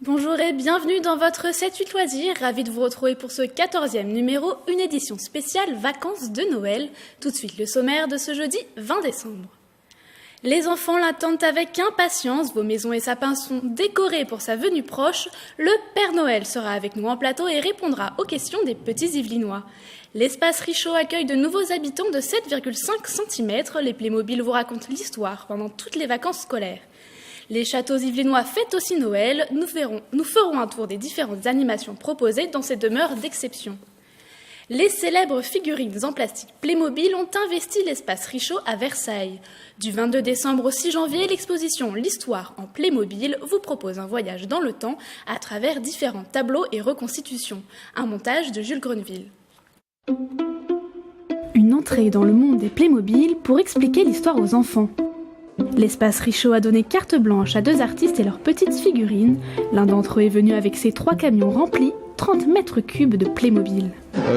Bonjour et bienvenue dans votre 7-8 loisirs. Ravi de vous retrouver pour ce 14e numéro, une édition spéciale vacances de Noël. Tout de suite le sommaire de ce jeudi 20 décembre. Les enfants l'attendent avec impatience, vos maisons et sapins sont décorés pour sa venue proche. Le Père Noël sera avec nous en plateau et répondra aux questions des petits Yvelinois. L'espace Richaud accueille de nouveaux habitants de 7,5 cm. Les Playmobil vous racontent l'histoire pendant toutes les vacances scolaires. Les châteaux yvelinois fêtent aussi Noël. Nous ferons un tour des différentes animations proposées dans ces demeures d'exception. Les célèbres figurines en plastique Playmobil ont investi l'espace Richaud à Versailles. Du 22 décembre au 6 janvier, l'exposition L'Histoire en Playmobil vous propose un voyage dans le temps à travers différents tableaux et reconstitutions. Un montage de Jules Gruneville. Une entrée dans le monde des Playmobil pour expliquer l'histoire aux enfants. L'espace Richaud a donné carte blanche à 2 artistes et leurs petites figurines. L'un d'entre eux est venu avec ses 3 camions remplis, 30 mètres cubes de Playmobil.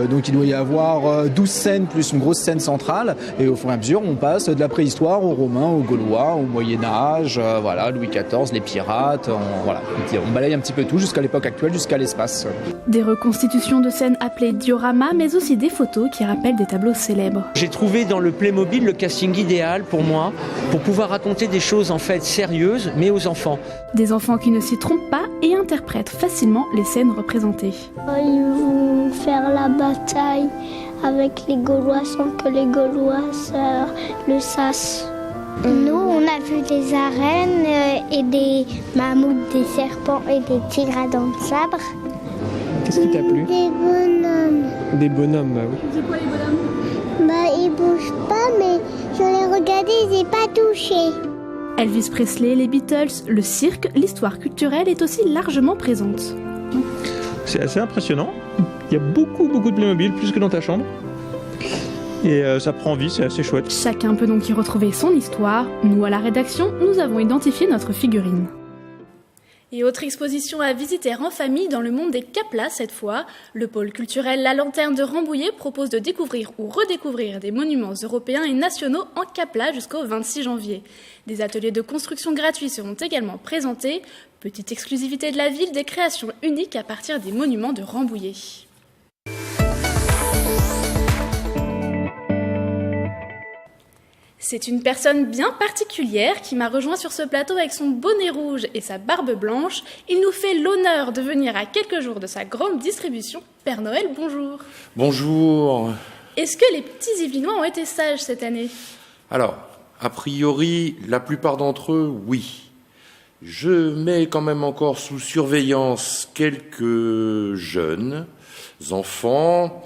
Donc il doit y avoir 12 scènes plus une grosse scène centrale. Et au fur et à mesure, on passe de la préhistoire aux Romains, aux Gaulois, au Moyen-Âge, Louis XIV, les pirates. On balaye un petit peu tout jusqu'à l'époque actuelle, jusqu'à l'espace. Des reconstitutions de scènes appelées dioramas, mais aussi des photos qui rappellent des tableaux célèbres. J'ai trouvé dans le Playmobil le casting idéal pour moi, pour pouvoir raconter des choses en fait sérieuses, mais aux enfants. Des enfants qui ne s'y trompent pas et interprètent facilement les scènes représentées. Ils vont faire la bataille avec les Gaulois sans que les Gaulois le sachent. Nous, on a vu des arènes et des mammouths, des serpents et des tigres à dents de sabre. Qu'est-ce qui t'a plu ? Des bonhommes. Des bonhommes, bah oui. C'est quoi les bonhommes ? Ils bougent pas, mais je les regardais, ils n'ont pas touché. Elvis Presley, les Beatles, le cirque, l'histoire culturelle est aussi largement présente. C'est assez impressionnant. Il y a beaucoup de Playmobil, plus que dans ta chambre. Et ça prend vie, c'est assez chouette. Chacun peut donc y retrouver son histoire. Nous, à la rédaction, nous avons identifié notre figurine. Et autre exposition à visiter en famille dans le monde des Caplas cette fois. Le pôle culturel La Lanterne de Rambouillet propose de découvrir ou redécouvrir des monuments européens et nationaux en Caplas jusqu'au 26 janvier. Des ateliers de construction gratuits seront également présentés. Petite exclusivité de la ville, des créations uniques à partir des monuments de Rambouillet. C'est une personne bien particulière qui m'a rejoint sur ce plateau avec son bonnet rouge et sa barbe blanche. Il nous fait l'honneur de venir à quelques jours de sa grande distribution. Père Noël, bonjour. Bonjour. Est-ce que les petits Yvelinois ont été sages cette année ? Alors, a priori, la plupart d'entre eux, oui. Je mets quand même encore sous surveillance quelques jeunes enfants.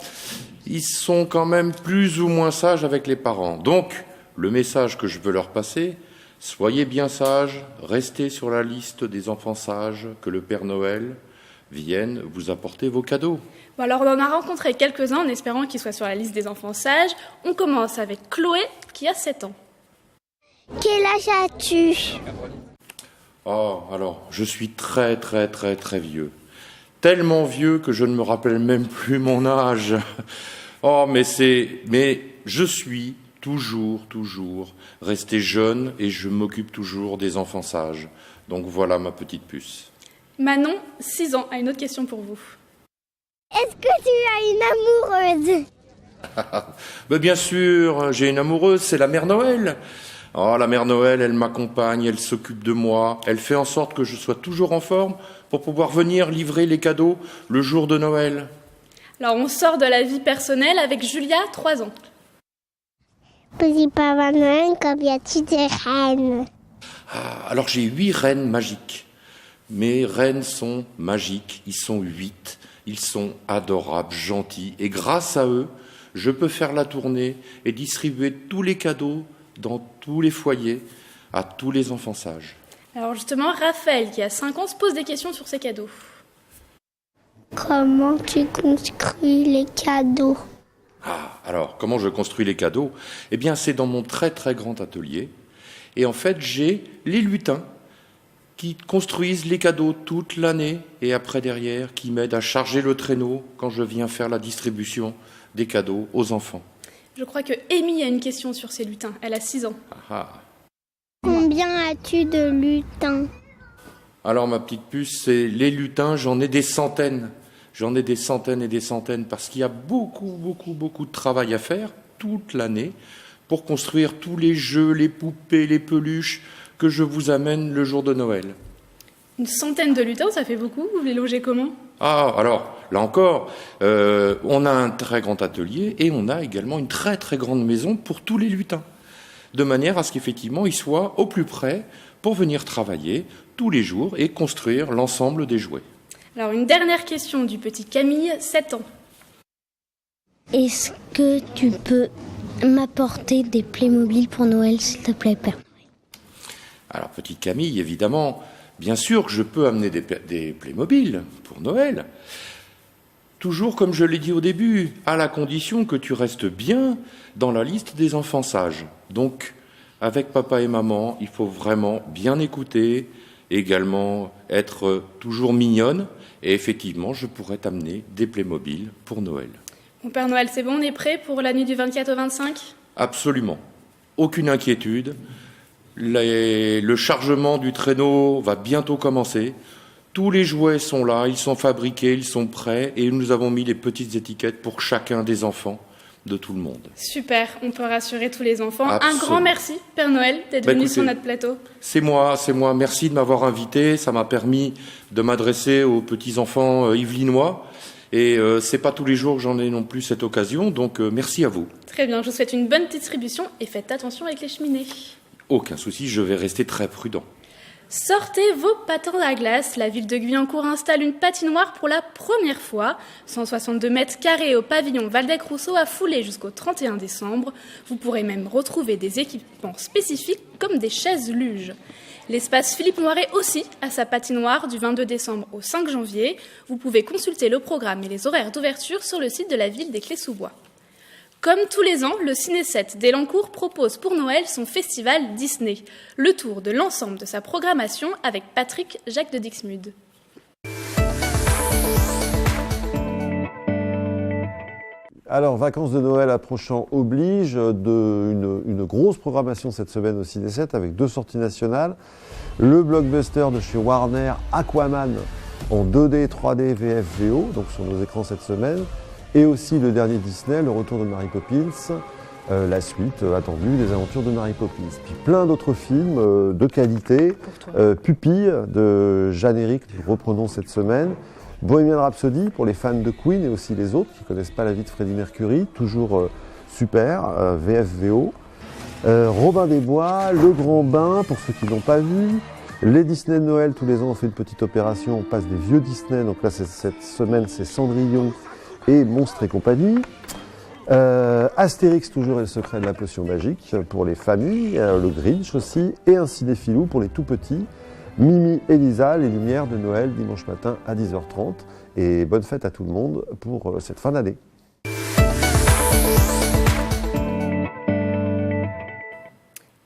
Ils sont quand même plus ou moins sages avec les parents. Donc, le message que je veux leur passer, soyez bien sages, restez sur la liste des enfants sages, que le Père Noël vienne vous apporter vos cadeaux. Bon, alors on en a rencontré quelques-uns en espérant qu'ils soient sur la liste des enfants sages. On commence avec Chloé qui a 7 ans. Quel âge as-tu ? Oh, alors, je suis très vieux. Tellement vieux que je ne me rappelle même plus mon âge. Oh, mais je suis toujours resté jeune et je m'occupe toujours des enfants sages. Donc voilà ma petite puce. Manon, 6 ans, a une autre question pour vous. Est-ce que tu as une amoureuse ? Mais bien sûr, j'ai une amoureuse, c'est la Mère Noël. Oh, la Mère Noël, elle m'accompagne, elle s'occupe de moi, elle fait en sorte que je sois toujours en forme pour pouvoir venir livrer les cadeaux le jour de Noël. Alors on sort de la vie personnelle avec Julia, 3 ans. Petit Papa Noël, combien y a-t-il de reines ? Alors j'ai 8 reines magiques. Mes reines sont magiques, ils sont 8, ils sont adorables, gentils, et grâce à eux, je peux faire la tournée et distribuer tous les cadeaux dans tous les foyers à tous les enfants sages. Alors justement, Raphaël, qui a 5 ans, se pose des questions sur ses cadeaux. Comment tu construis les cadeaux ? Alors, comment je construis les cadeaux ? Eh bien, c'est dans mon très grand atelier. Et en fait, j'ai les lutins qui construisent les cadeaux toute l'année et après derrière, qui m'aident à charger le traîneau quand je viens faire la distribution des cadeaux aux enfants. Je crois que Amy a une question sur ses lutins. Elle a 6 ans. Combien as-tu de lutins ? Alors ma petite puce, c'est les lutins, j'en ai des centaines. J'en ai des centaines et des centaines parce qu'il y a beaucoup de travail à faire toute l'année pour construire tous les jeux, les poupées, les peluches que je vous amène le jour de Noël. Une centaine de lutins, ça fait beaucoup. Vous les logez comment ? Ah, alors, là encore, on a un très grand atelier et on a également une très grande maison pour tous les lutins. De manière à ce qu'effectivement, ils soient au plus près pour venir travailler tous les jours et construire l'ensemble des jouets. Alors, une dernière question du petit Camille, 7 ans. Est-ce que tu peux m'apporter des Playmobil pour Noël, s'il te plaît, Père Noël ? Alors, petite Camille, évidemment, bien sûr que je peux amener des Playmobil pour Noël. Toujours comme je l'ai dit au début, à la condition que tu restes bien dans la liste des enfants sages. Donc, avec papa et maman, il faut vraiment bien écouter, également être toujours mignonne. Et effectivement, je pourrais t'amener des Playmobil pour Noël. Mon Père Noël, c'est bon, on est prêt pour la nuit du 24 au 25 ? Absolument. Aucune inquiétude. Le chargement du traîneau va bientôt commencer. Tous les jouets sont là, ils sont fabriqués, ils sont prêts. Et nous avons mis les petites étiquettes pour chacun des enfants de tout le monde. Super, on peut rassurer tous les enfants. Absolument. Un grand merci, Père Noël, d'être venu Écoutez, sur notre plateau. C'est moi. Merci de m'avoir invité. Ça m'a permis de m'adresser aux petits-enfants yvelinois. Et c'est pas tous les jours que j'en ai non plus cette occasion. Donc merci à vous. Très bien, je vous souhaite une bonne distribution et faites attention avec les cheminées. Aucun souci, je vais rester très prudent. Sortez vos patins à glace. La ville de Guyancourt installe une patinoire pour la première fois. 162 mètres carrés au pavillon Waldeck-Rousseau à fouler jusqu'au 31 décembre. Vous pourrez même retrouver des équipements spécifiques comme des chaises luges. L'espace Philippe Noiret aussi a sa patinoire du 22 décembre au 5 janvier. Vous pouvez consulter le programme et les horaires d'ouverture sur le site de la ville des Clés-sous-Bois. Comme tous les ans, le Ciné 7 d'Elancourt propose pour Noël son festival Disney, le tour de l'ensemble de sa programmation avec Patrick Jacques de Dixmude. Alors, vacances de Noël approchant oblige, une grosse programmation cette semaine au Ciné 7 avec 2 sorties nationales. Le blockbuster de chez Warner, Aquaman, en 2D, 3D, VF, VO, donc sur nos écrans cette semaine. Et aussi le dernier Disney, le retour de Mary Poppins, la suite attendue des aventures de Mary Poppins. Puis plein d'autres films de qualité. Pupille de Jeanne-Éric, nous reprenons cette semaine. Bohemian Rhapsody pour les fans de Queen et aussi les autres qui ne connaissent pas la vie de Freddie Mercury, toujours super, VF, VO. Robin des Bois, Le Grand Bain pour ceux qui ne l'ont pas vu. Les Disney de Noël, tous les ans on fait une petite opération, on passe des vieux Disney, donc là cette semaine c'est Cendrillon et Monstres et compagnie. Astérix toujours et le secret de la potion magique pour les familles, le Grinch aussi, et un cinéphilou pour les tout petits. Mimi et Lisa, les lumières de Noël dimanche matin à 10h30. Et bonne fête à tout le monde pour cette fin d'année.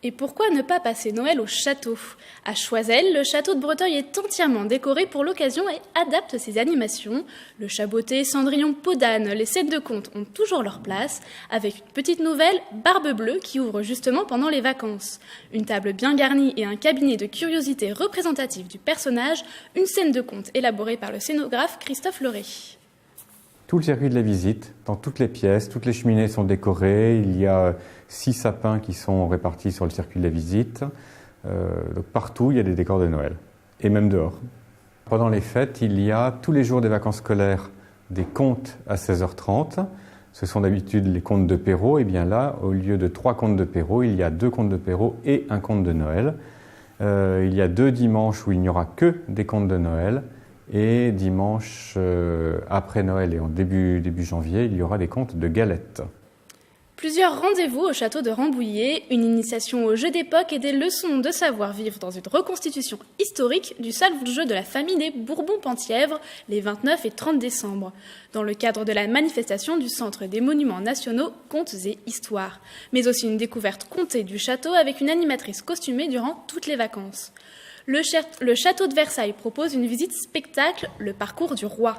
Et pourquoi ne pas passer Noël au château ? À Choiseul, le château de Breteuil est entièrement décoré pour l'occasion et adapte ses animations. Le Chaboté, Cendrillon, Peau d'âne, les scènes de contes ont toujours leur place, avec une petite nouvelle, Barbe Bleue, qui ouvre justement pendant les vacances. Une table bien garnie et un cabinet de curiosités représentatives du personnage, une scène de contes élaborée par le scénographe Christophe Leray. Tout le circuit de la visite, dans toutes les pièces, toutes les cheminées sont décorées. Il y a 6 sapins qui sont répartis sur le circuit de la visite. Donc partout, il y a des décors de Noël, et même dehors. Pendant les fêtes, il y a tous les jours des vacances scolaires des contes à 16h30. Ce sont d'habitude les contes de Perrault. Et bien là, au lieu de 3 contes de Perrault, il y a 2 contes de Perrault et un conte de Noël. Il y a 2 dimanches où il n'y aura que des contes de Noël. Et dimanche, après Noël et en début janvier, il y aura des contes de galettes. Plusieurs rendez-vous au château de Rambouillet, une initiation aux jeux d'époque et des leçons de savoir-vivre dans une reconstitution historique du salle de jeu de la famille des Bourbon-Penthièvre les 29 et 30 décembre, dans le cadre de la manifestation du Centre des Monuments Nationaux Contes et Histoires, mais aussi une découverte contée du château avec une animatrice costumée durant toutes les vacances. Le château de Versailles propose une visite spectacle, le parcours du roi.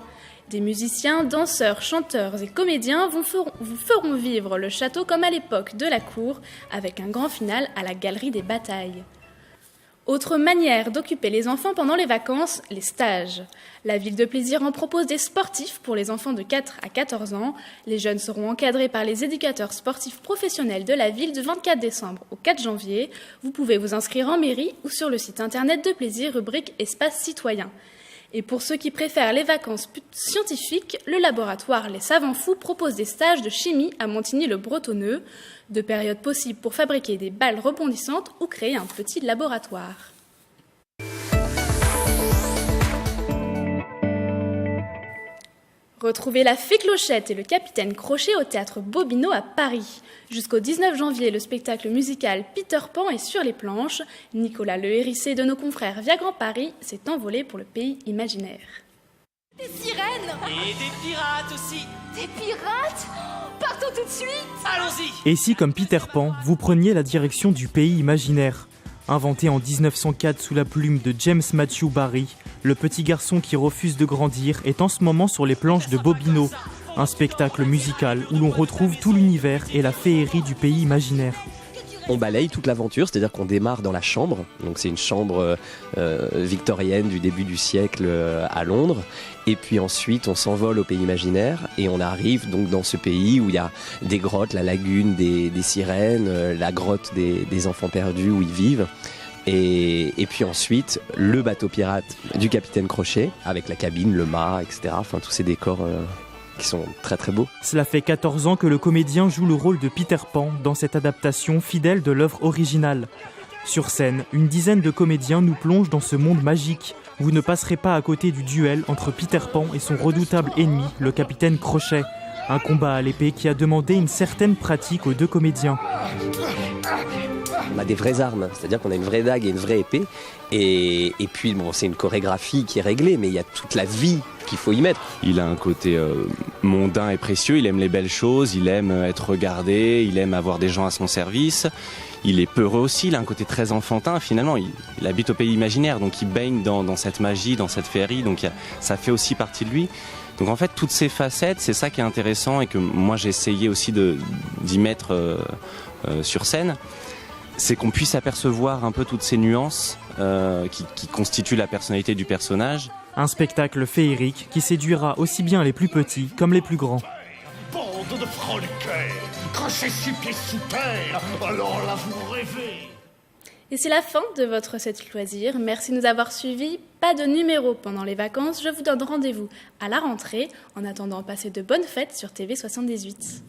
Des musiciens, danseurs, chanteurs et comédiens vous feront vivre le château comme à l'époque de la cour, avec un grand final à la Galerie des Batailles. Autre manière d'occuper les enfants pendant les vacances, les stages. La ville de Plaisir en propose des sportifs pour les enfants de 4 à 14 ans. Les jeunes seront encadrés par les éducateurs sportifs professionnels de la ville du 24 décembre au 4 janvier. Vous pouvez vous inscrire en mairie ou sur le site internet de Plaisir, rubrique Espace citoyen. Et pour ceux qui préfèrent les vacances scientifiques, le laboratoire Les Savants Fous propose des stages de chimie à Montigny-le-Bretonneux. 2 périodes possibles pour fabriquer des balles rebondissantes ou créer un petit laboratoire. Retrouvez la Fée Clochette et le Capitaine Crochet au théâtre Bobino à Paris. Jusqu'au 19 janvier, le spectacle musical Peter Pan est sur les planches. Nicolas le hérissé de nos confrères Via Grand Paris s'est envolé pour le pays imaginaire. Des sirènes. Et des pirates aussi. Des pirates? Partons tout de suite. Allons-y. Et si, comme Peter Pan, vous preniez la direction du pays imaginaire? Inventé en 1904 sous la plume de James Matthew Barrie, le petit garçon qui refuse de grandir est en ce moment sur les planches de Bobino, un spectacle musical où l'on retrouve tout l'univers et la féerie du pays imaginaire. On balaye toute l'aventure, c'est-à-dire qu'on démarre dans la chambre. Donc c'est une chambre victorienne du début du siècle à Londres. Et puis ensuite, on s'envole au pays imaginaire et on arrive donc dans ce pays où il y a des grottes, la lagune des sirènes, la grotte des enfants perdus où ils vivent. Et puis ensuite, le bateau pirate du Capitaine Crochet avec la cabine, le mât, etc. Enfin, tous ces décors qui sont très très beaux. Cela fait 14 ans que le comédien joue le rôle de Peter Pan dans cette adaptation fidèle de l'œuvre originale. Sur scène, une dizaine de comédiens nous plongent dans ce monde magique. Vous ne passerez pas à côté du duel entre Peter Pan et son redoutable ennemi, le Capitaine Crochet. Un combat à l'épée qui a demandé une certaine pratique aux 2 comédiens. On a des vraies armes, c'est-à-dire qu'on a une vraie dague et une vraie épée. Et puis, bon, c'est une chorégraphie qui est réglée, mais il y a toute la vie qu'il faut y mettre. Il a un côté mondain et précieux, il aime les belles choses, il aime être regardé, il aime avoir des gens à son service. Il est peureux aussi, il a un côté très enfantin. Finalement, il habite au pays imaginaire, donc il baigne dans cette magie, dans cette féerie, donc ça fait aussi partie de lui. Donc en fait, toutes ces facettes, c'est ça qui est intéressant et que moi j'ai essayé aussi d'y mettre sur scène. C'est qu'on puisse apercevoir un peu toutes ces nuances qui constituent la personnalité du personnage. Un spectacle féerique qui séduira aussi bien les plus petits comme les plus grands. Bande de froliqueurs, crochet 6 pieds sous terre, alors là vous rêvez. Et c'est la fin de votre 7 loisirs. Merci de nous avoir suivis. Pas de numéro pendant les vacances. Je vous donne rendez-vous à la rentrée. En attendant, passez de bonnes fêtes sur TV78.